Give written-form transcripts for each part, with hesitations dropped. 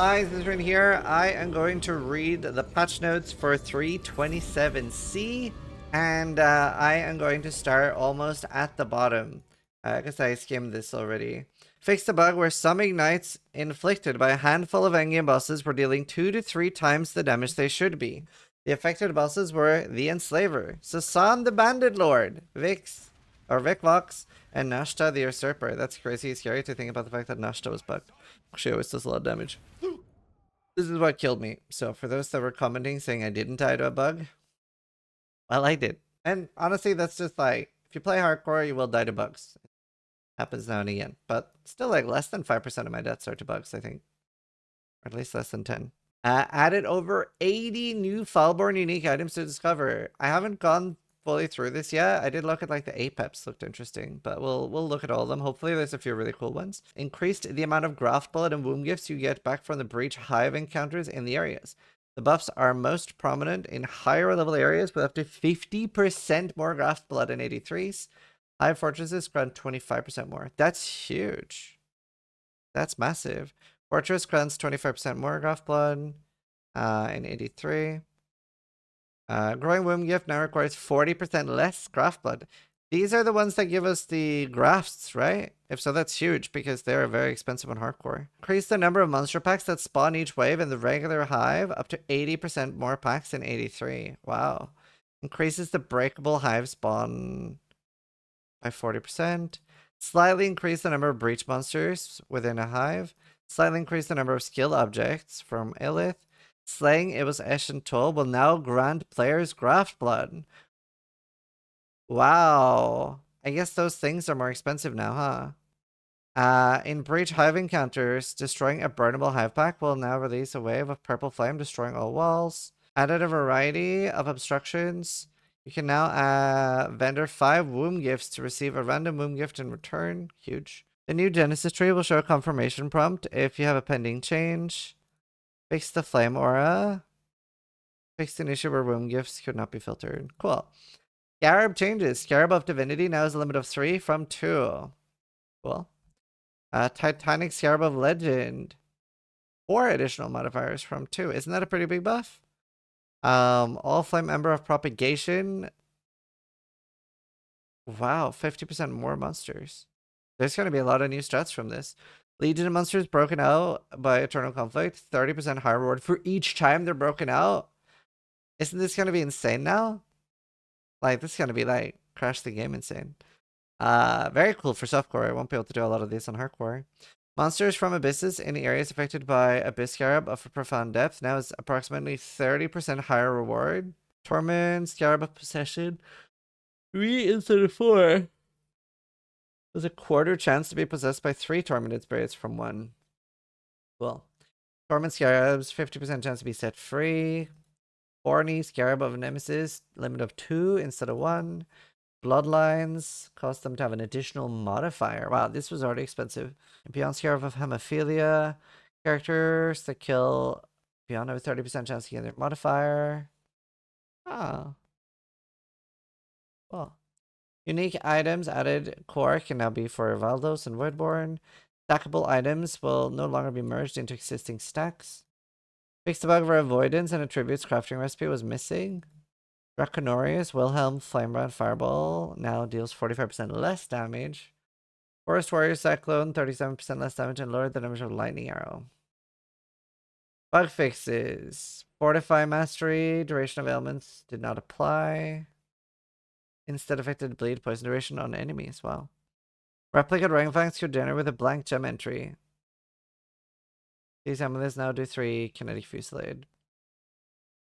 Hi, Zizaran here. I am going to read the patch notes for 327C, and I am going to start almost at the bottom, because I skimmed this already. Fixed a bug where some ignites inflicted by a handful of endgame bosses were dealing 2 to 3 times the damage they should be. The affected bosses were the Enslaver, Sasan the Bandit Lord, Vix, or Vikvox, and Nashta the Usurper. That's crazy scary to think about the fact that Nashta was bugged. She always does a lot of damage. This is what killed me. So for those that were commenting saying I didn't die to a bug, well, I did. And honestly, that's just like, if you play hardcore, you will die to bugs. It happens now and again. But still, like, less than 5% of my deaths are to bugs, I think. Or at least less than 10. Added over 80 new Foulborn unique items to discover. I haven't gone fully through this yet. I did look at like the Apeps, looked interesting, but we'll look at all of them. Hopefully there's a few really cool ones. Increased the amount of graft blood and womb gifts you get back from the Breach Hive encounters in the areas. The buffs are most prominent in higher level areas with up to 50% more graft blood in 83s. Hive fortresses grant 25% more. That's huge. That's massive. Fortress grants 25% more graft blood in 83. Growing Womb Gift now requires 40% less graft blood. These are the ones that give us the grafts, right? If so, that's huge because they're very expensive on hardcore. Increase the number of monster packs that spawn each wave in the regular hive up to 80% more packs in 83. Wow. Increases the breakable hive spawn by 40%. Slightly increase the number of breach monsters within a hive. Slightly increase the number of skill objects from Illith. Slaying it was Esh and Toll will now grant players graft blood. Wow. I guess those things are more expensive now, huh? In Breach Hive encounters, destroying a burnable hive pack will now release a wave of purple flame, destroying all walls. Added a variety of obstructions. You can now vendor 5 womb gifts to receive a random womb gift in return. Huge. The new Genesis tree will show a confirmation prompt if you have a pending change. Fix the flame aura. Fixed an issue where womb gifts could not be filtered. Cool. Scarab changes. Scarab of Divinity now has a limit of 3 from 2. Cool. Titanic Scarab of Legend. 4 additional modifiers from 2. Isn't that a pretty big buff? All Flame Ember of Propagation. Wow, 50% more monsters. There's going to be a lot of new strats from this. Legion of monsters broken out by Eternal Conflict. 30% higher reward for each time they're broken out. Isn't this going to be insane now? Like, this is going to be like crash the game insane. Very cool for softcore. I won't be able to do a lot of this on hardcore. Monsters from abysses in areas affected by Abyss Scarab of Profound Depth now is approximately 30% higher reward. Torment, Scarab of Possession. 3 instead of 4. There's a quarter chance to be possessed by 3 tormented spirits from 1. Cool. Torment Scarabs, 50% chance to be set free. Horny Scarab of Nemesis, limit of 2 instead of 1. Bloodlines, cause them to have an additional modifier. Wow, this was already expensive. Beyond Scarab of Hemophilia. Characters that kill beyond have a 30% chance to get their modifier. Ah. Cool. Unique items added core can now be for Valdos and Voidborn. Stackable items will no longer be merged into existing stacks. Fixed the bug where Avoidance and Attributes crafting recipe was missing. Draconorius, Wilhelm, Flamebrand, Fireball now deals 45% less damage. Forest Warrior Cyclone, 37% less damage and lowered the damage of Lightning Arrow. Bug fixes. Fortify Mastery, duration of ailments did not apply. Instead affected bleed poison duration on enemies. Wow. Replicate Rangfangs could generate with a blank gem entry. These amulets now do 3 kinetic fusillade.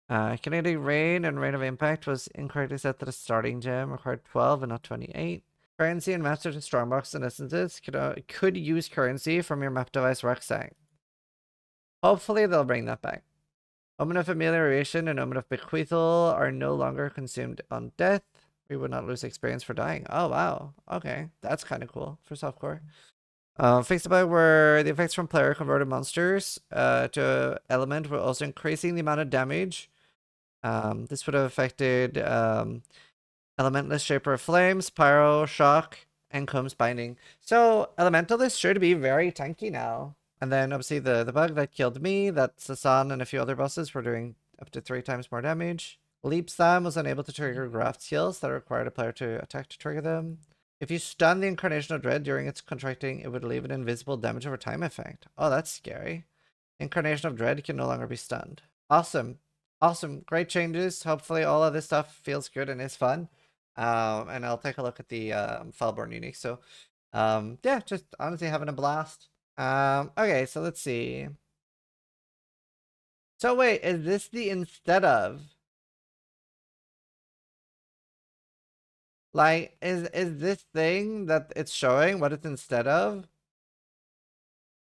Kinetic Rain and Rain of Impact was incorrectly set to the starting gem, required 12 and not 28. Currency and Master to Strongbox and Essences could use currency from your map device rucksack. Hopefully they'll bring that back. Omen of Amelioration and Omen of Bequeathal are no longer consumed on death. We would not lose experience for dying. Oh, wow. Okay. That's kind of cool for softcore. Fixed the bug where the effects from player converted monsters to element were also increasing the amount of damage. This would have affected Elementalist, Shaper of Flames, Pyro, Shock, and Combs Binding. So Elementalist should be very tanky now. And then obviously the bug that killed me, that Zizaran and a few other bosses were doing up to 3 times more damage. Leap Slam was unable to trigger graft skills that required a player to attack to trigger them. If you stun the Incarnation of Dread during its contracting, it would leave an invisible damage over time effect. Oh, that's scary. Incarnation of Dread can no longer be stunned. Awesome. Awesome. Great changes. Hopefully all of this stuff feels good and is fun. And I'll take a look at the Foulborn Uniques. So, yeah, just honestly having a blast. Okay, so let's see. So wait, is this the instead of? Like, is this thing that it's showing what it's instead of?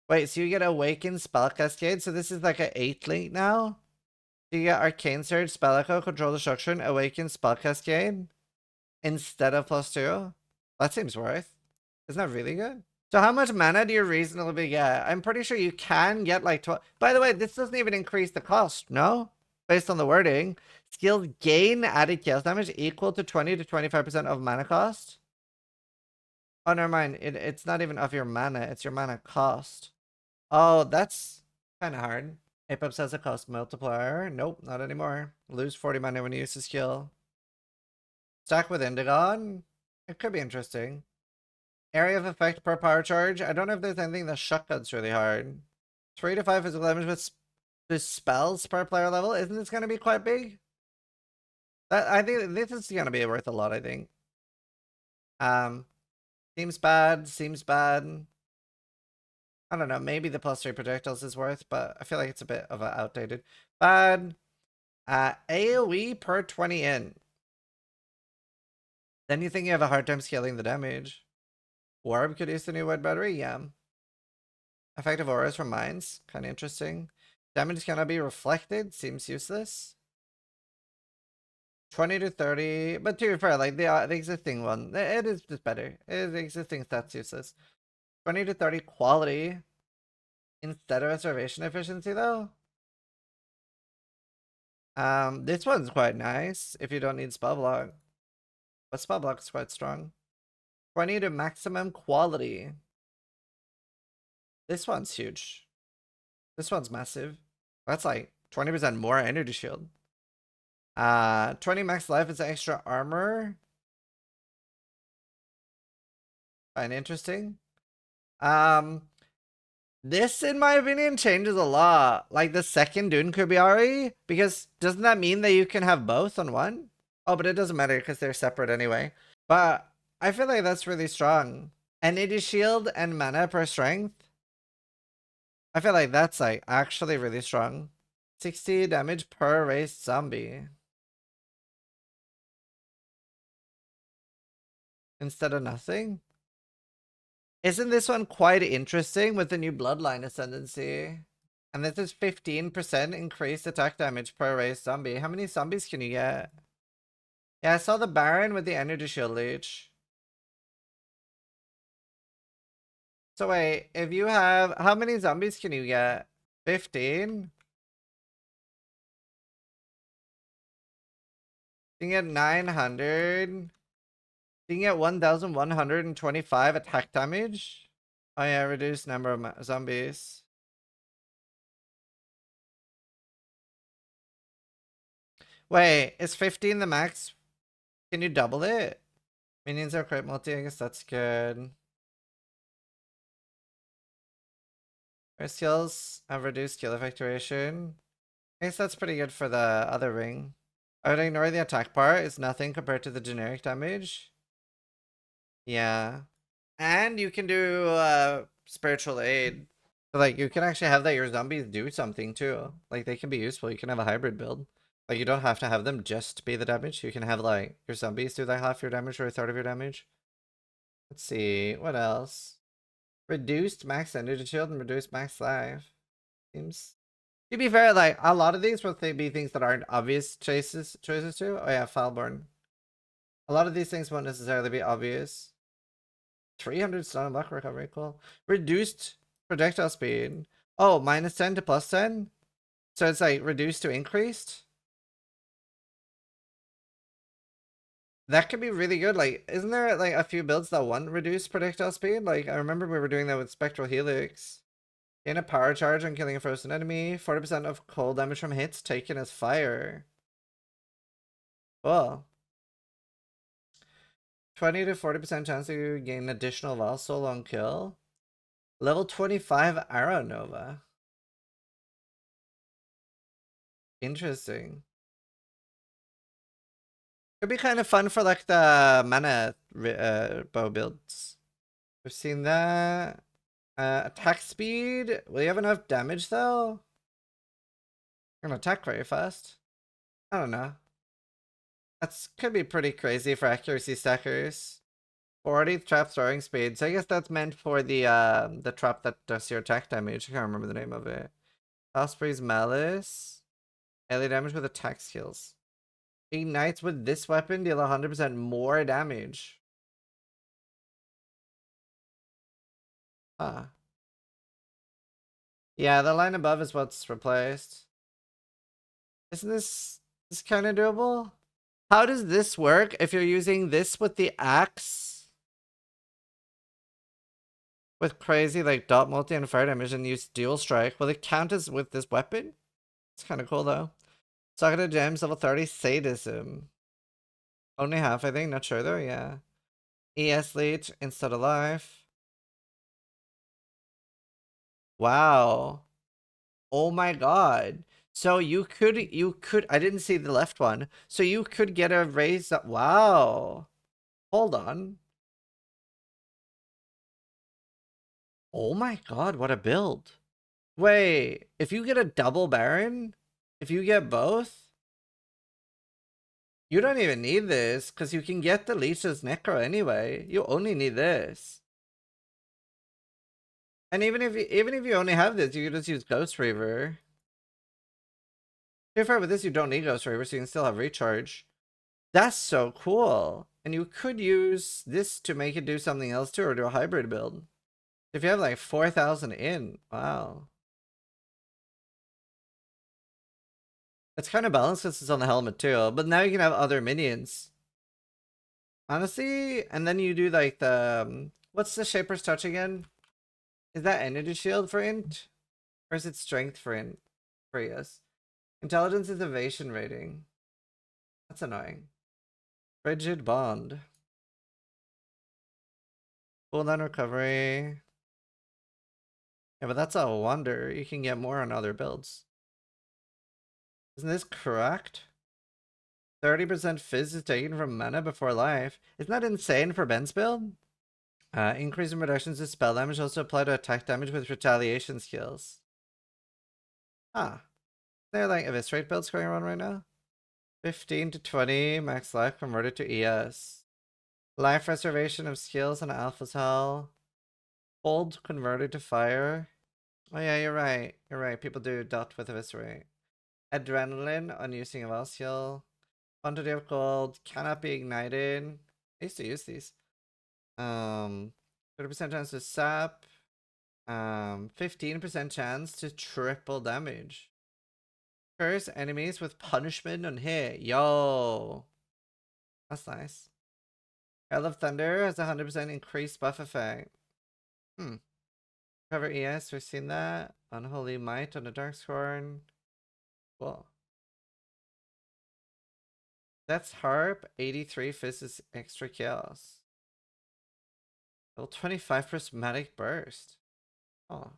Wait, so you get Awaken Spell Cascade, so this is like an 8 link now? You get Arcane Surge, Spell Echo, Control Destruction, Awaken Spell Cascade instead of +2? That seems worth. Isn't that really good? So how much mana do you reasonably get? I'm pretty sure you can get like 12. By the way, this doesn't even increase the cost, no? Based on the wording. Skills gain added chaos damage equal to 20 to 25% of mana cost. Oh, never mind. It's not even of your mana. It's your mana cost. Oh, that's kind of hard. Apex has a cost multiplier. Nope, not anymore. Lose 40 mana when you use the skill. Stack with Indigon. It could be interesting. Area of effect per power charge. I don't know if there's anything that shotgun's really hard. 3 to 5 physical damage with the spells per player level. Isn't this going to be quite big? I think this is going to be worth a lot, I think. Seems bad. Seems bad. I don't know. Maybe the +3 projectiles is worth, but I feel like it's a bit of an outdated. Bad. AoE per 20 in. Then you think you have a hard time scaling the damage. Orb could use the new wet battery? Yeah. Effective auras from mines. Kind of interesting. Damage cannot be reflected. Seems useless. 20 to 30. But to be fair, like the existing one, it is just better. The existing stats useless. 20 to 30 quality. Instead of reservation efficiency though. This one's quite nice if you don't need spell block. But spell block is quite strong. 20 to maximum quality. This one's huge. This one's massive. That's like 20% more energy shield. 20 max life is extra armor. Fine, interesting. This, in my opinion, changes a lot. Like the second Dune Kubiari, because doesn't that mean that you can have both on one? Oh, but it doesn't matter because they're separate anyway. But I feel like that's really strong. Energy shield and mana per strength. I feel like that's like actually really strong. 60 damage per raised zombie. Instead of nothing. Isn't this one quite interesting with the new bloodline ascendancy? And this is 15% increased attack damage per raised zombie. How many zombies can you get? Yeah, I saw the Baron with the energy shield leech. So wait, if you have, how many zombies can you get? 15? You can get 900. You can get 1,125 attack damage. Oh yeah, reduced number of zombies. Wait, is 15 the max? Can you double it? Minions are crit multi, I guess that's good. Our skills have reduced skill effectuation. I guess that's pretty good for the other ring. I would ignore the attack part. It's nothing compared to the generic damage. Yeah. And you can do spiritual aid. So like you can actually have that your zombies do something too. Like they can be useful. You can have a hybrid build. Like you don't have to have them just be the damage. You can have like your zombies do like half your damage or a third of your damage. Let's see, what else? Reduced max energy shield and reduced max life. Seems, to be fair, like a lot of these will be things that aren't obvious choices too. Oh yeah, Foulborn. A lot of these things won't necessarily be obvious. 300 stun and luck recovery, cool. Reduced projectile speed. Oh, -10 to +10? So it's like reduced to increased? That could be really good. Like, isn't there like a few builds that want reduced projectile speed? Like, I remember we were doing that with Spectral Helix. Gain a power charge on killing a frozen enemy. 40% of cold damage from hits taken as fire. Cool. 20 to 40% chance to gain additional Val Soul on kill. Level 25 Arrow Nova. Interesting. Could be kind of fun for like the mana bow builds. We've seen that. Attack speed. Will you have enough damage though? You're gonna attack very fast. I don't know. That's could be pretty crazy for accuracy stackers. 40 trap throwing speed. So I guess that's meant for the trap that does your attack damage. I can't remember the name of it. Osprey's Malice. Melee damage with attack skills. Ignites with this weapon deal 100% more damage. Huh. Yeah, the line above is what's replaced. Isn't this kind of doable? How does this work if you're using this with the axe? With crazy like dot multi and fire damage and use dual strike. Will it count as with this weapon? It's kind of cool though. Socket of Gems, level 30, Sadism. Only half, I think. Not sure though, yeah. ES Leech, instead of life. Wow. Oh my god. So you could, I didn't see the left one. So you could get a raise up. Wow. Hold on. Oh my god, what a build. Wait, if you get a double Baron, if you get both, you don't even need this, because you can get the Leech's Necro anyway. You only need this. And even if you only have this, you can just use Ghost Reaver. To be fair, with this you don't need Ghost Reaver, so you can still have recharge. That's so cool. And you could use this to make it do something else too, or do a hybrid build. If you have like 4,000 in, wow. It's kind of balanced because it's on the helmet too, but now you can have other minions. Honestly, and then you do like the, what's the Shaper's Touch again? Is that energy shield for int? Or is it strength for int? For yes. Intelligence is evasion rating. That's annoying. Rigid bond. Cooldown recovery. Yeah, but that's a wonder. You can get more on other builds. Isn't this correct? 30% fizz is taken from mana before life. Isn't that insane for Ben's build? Increase in reductions to spell damage also apply to attack damage with retaliation skills. Ah. They're like eviscerate builds going around right now. 15 to 20 max life converted to ES. Life reservation of skills and Alpha's Hell. Hold converted to fire. Oh yeah, you're right. You're right. People do dot with eviscerate. Adrenaline on using a well skill. Quantity of gold cannot be ignited. I used to use these. 30% chance to sap. 15% chance to triple damage. Curse enemies with punishment on hit. Yo. That's nice. Hail of Thunder has 100% increased buff effect. Cover ES, we've seen that. Unholy Might on the Darkscorn. Cool. That's Harp. 83 Fizz extra chaos. Level 25 prismatic burst. Oh.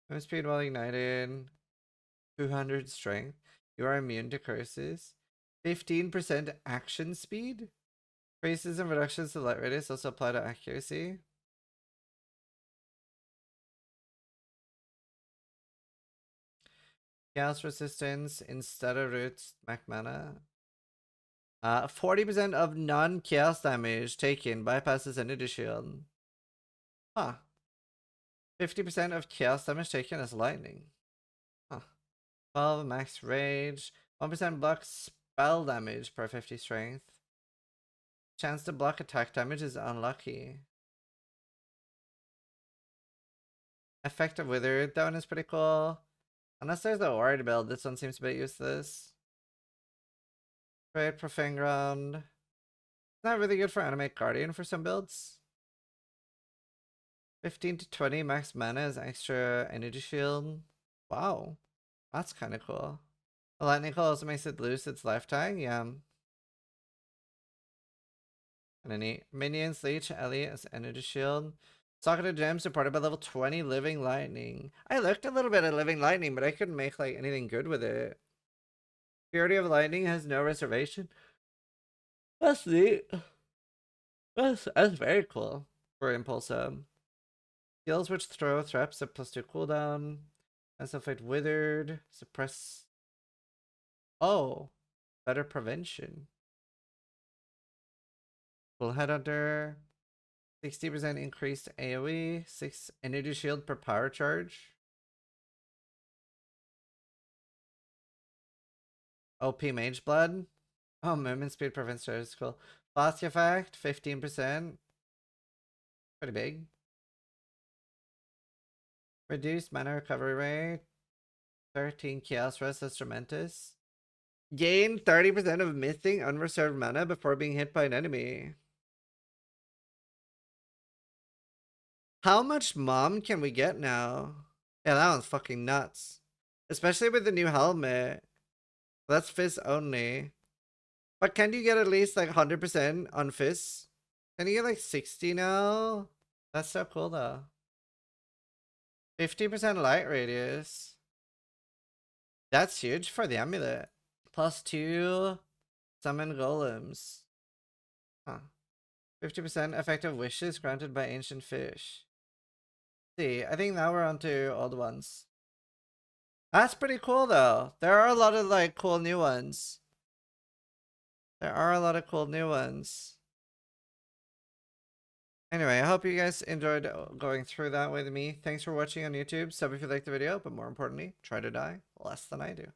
Move speed while ignited. 200 strength. You are immune to curses. 15% action speed. Increases and reductions to light radius also apply to accuracy. Chaos resistance instead of roots max mana. 40% of non-chaos damage taken bypasses energy shield. Huh. 50% of chaos damage taken as lightning. Huh. 12 max rage. 1% block spell damage per 50 strength. Chance to block attack damage is unlucky. Effective Wither, that one is pretty cool. Unless there's the Ward build, this one seems a bit useless. Great Profane Ground. Not really good for Animate Guardian for some builds. 15 to 20 max mana as extra energy shield. Wow. That's kind of cool. The lightning call also makes it lose its lifetime. Yeah. Kinda neat. Minions leech Ellie as energy shield. Socket of Gems supported by level 20 Living Lightning. I looked a little bit at Living Lightning, but I couldn't make like anything good with it. Purity of Lightning has no reservation. That's neat. That's very cool for Impulse. Skills which throw threats at +2 cooldown. As if it withered. Suppress. Oh. Better prevention. Full Headhunter. 60% increased AoE. 6 energy shield per power charge. OP Mage Blood. Oh, movement speed prevents charges. Cool. Flask effect. 15%. Pretty big. Reduced mana recovery rate. 13 Chaos Rest Instrumentus. Gain 30% of missing unreserved mana before being hit by an enemy. How much mom can we get now? Yeah, that one's fucking nuts. Especially with the new helmet. That's Fizz only. But can you get at least like 100% on Fizz? Can you get like 60 now? That's so cool though. 50% light radius. That's huge for the amulet. +2 summon golems. Huh. 50% effective wishes granted by ancient fish. See, I think now we're on to old ones. That's pretty cool though. There are a lot of like cool new ones. There are a lot of cool new ones. Anyway, I hope you guys enjoyed going through that with me. Thanks for watching on YouTube. Sub if you liked the video, but more importantly, try to die less than I do.